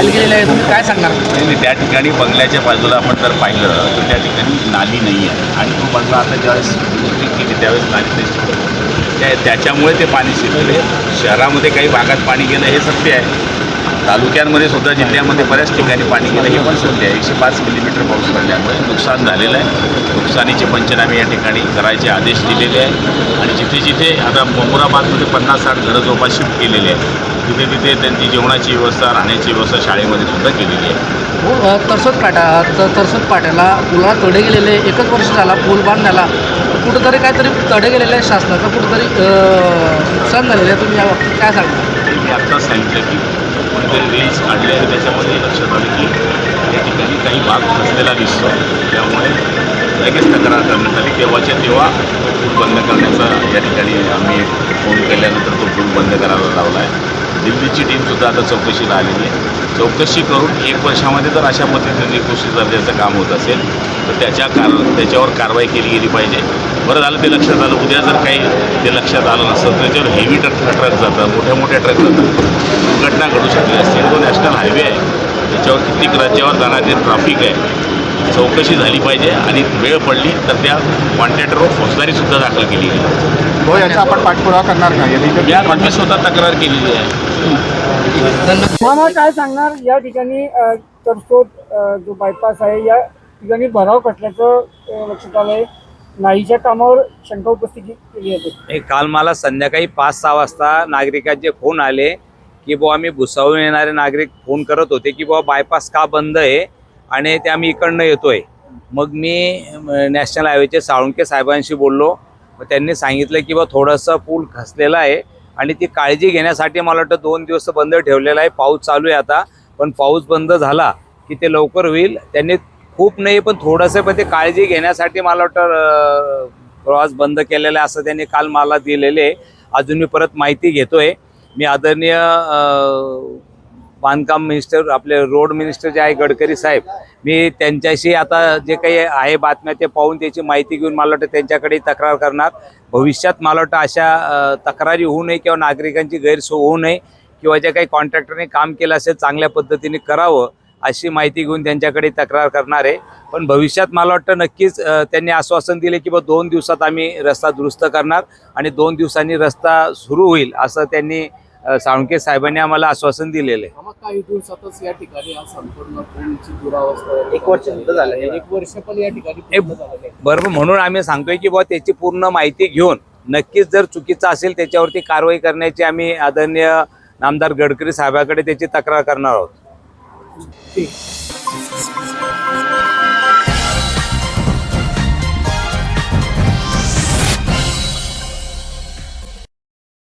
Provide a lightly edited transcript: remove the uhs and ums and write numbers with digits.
गेलेलं आहे, तुम्ही काय सांगणार? नाही, त्या ठिकाणी बंगल्याच्या बाजूला आपण जर पाहिलं तर त्या ठिकाणी नाली नाही आहे आणि तो बंगला आता ज्यावेळेस बुकिंग केली त्यावेळेस नाली नाही, त्याच्यामुळे ते पाणी शिरले. शहरामध्ये काही भागात पाणी गेलं हे सत्य आहे, तालुक्यांमध्ये सुद्धा जिल्ह्यामध्ये बऱ्याच ठिकाणी पाणी गेलं हे पण सत्य आहे. 105 मिलीमीटर पाऊस पडल्यामुळे नुकसान झालेलं आहे. नुकसानीचे पंचनामे या ठिकाणी करायचे आदेश दिलेले आहेत आणि जिथे जिथे आता मुंबराबादमध्ये 50-60 घरं जवळपास शिफ्ट केलेले आहेत, तिथे तिथे त्यांची जेवणाची व्यवस्था, राहण्याची व्यवस्था शाळेमध्ये सुद्धा केलेली आहे. तरसोद पाट्याला पुलाला तडे गेलेले, एकच वर्ष झाला पूल बांधण्याला, कुठंतरी काहीतरी तडे गेलेले आहे, शासनाचं कुठंतरी नुकसान झालेलं आहे. तुम्ही या बाबतीत काय सांगता? मी आत्ताच सांगितलं की कोणीतरी रील्स काढले आणि त्याच्यामध्ये लक्षात आलं की या ठिकाणी काही भाग फसलेला दिसतो, त्यामुळे लगेच तक्रार करण्यात आली. तेव्हाच्या तेव्हा तो पूल बंद करण्याचा या ठिकाणी आम्ही फोन केल्यानंतर तो पूल बंद करायला लावला आहे. दिल्लीची टीमसुद्धा आता चौकशीला आलेली आहे. चौकशी करून 1 वर्षामध्ये जर अशा पद्धतीने निकृष्ट दर्जाचं काम होत असेल तर त्याच्यावर कारवाई केली गेली पाहिजे. बरं झालं ते लक्षात आलं. उद्या जर काही ते लक्षात आलं नसतं त्याच्यावर हेवी ट्रक जातात, मोठ्या ट्रक जातात, दुर्घटना घडू शकली असते. तो नॅशनल हायवे आहे, त्याच्यावर कित्येक राज्यावर जाणारे ट्रॅफिक आहे. चौकशी झाली पाहिजे आणि वेळ पडली तर त्या कॉन्ट्रॅक्टरवर फौजदारीसुद्धा दाखल केली गेली. हो, याचा आपण पाठपुरावा करणार का? मी स्वतः तक्रार केलेली आहे. मामा काय सांगणार? या ठिकाणी तरसोद जो बायपास आहे या ठिकाणी भराव कसल्याचं लक्षात आलंय, नाहीच्या कामावर शंका उपस्थित केली होती. काल मला संध्याकाळी 5-6 वाजता नागरिकांचे फोन आले की बुवा आम्ही भुसावळून येणारे नागरिक फोन करत होते की बुवा बायपास का बंद आहे आणि ते आम्ही इकडनं येतोय. मग मी नॅशनल हायवेचे साळुंके साहेबांशी बोललो. मग त्यांनी सांगितलं की बुवा थोडंसं पूल खचलेला आहे आणि ती काळजी घेण्यासाठी मला वाटतं 2 दिवस बंद ठेवलेला आहे. पाऊस चालू आहे आता, पण पाऊस बंद झाला की ते लवकर होईल. त्यांनी खूप नाही पण थोडंसं, पण ते काळजी घेण्यासाठी मला वाटतं प्रवास बंद केलेला आहे असं त्यांनी काल मला दिलेले. अजून मी परत माहिती घेतोय. मी आदरणीय बांधकाम मिनिस्टर, आपले रोड मिनिस्टर जे आहे गडकरी साहेब, मी त्यांच्याशी आता जे काही आहे बातम्या ते पाहून त्याची माहिती घेऊन मला वाटतं त्यांच्याकडे तक्रार करणार. भविष्यात मला वाटतं अशा तक्रारी होऊ नये किंवा नागरिकांची गैरसोय होऊ नये किंवा ज्या काही कॉन्ट्रॅक्टरने काम केलं असेल चांगल्या पद्धतीने करावं अशी माहिती घेऊन त्यांच्याकडे तक्रार करणार आहे. पण भविष्यात मला वाटतं नक्कीच त्यांनी आश्वासन दिले की 2 दिवसात आम्ही रस्ता दुरुस्त करणार आणि 2 दिवसांनी रस्ता सुरू होईल असं त्यांनी साळुंके साहेबांनी आम्हाला आश्वासन दिलेलं आहे. काही दिवसातच या ठिकाणी संपूर्ण पूलची दुरावस्था, 1 वर्ष सुद्धा झालं, 1 वर्ष पण या ठिकाणी बरोबर. म्हणून आम्ही सांगतोय की बुवा त्याची पूर्ण माहिती घेऊन नक्कीच जर चुकीचं असेल त्याच्यावरती कारवाई करण्याची आम्ही आदरणीय नामदार गडकरी साहेबांकडे त्याची तक्रार करणार आहोत. ठीक.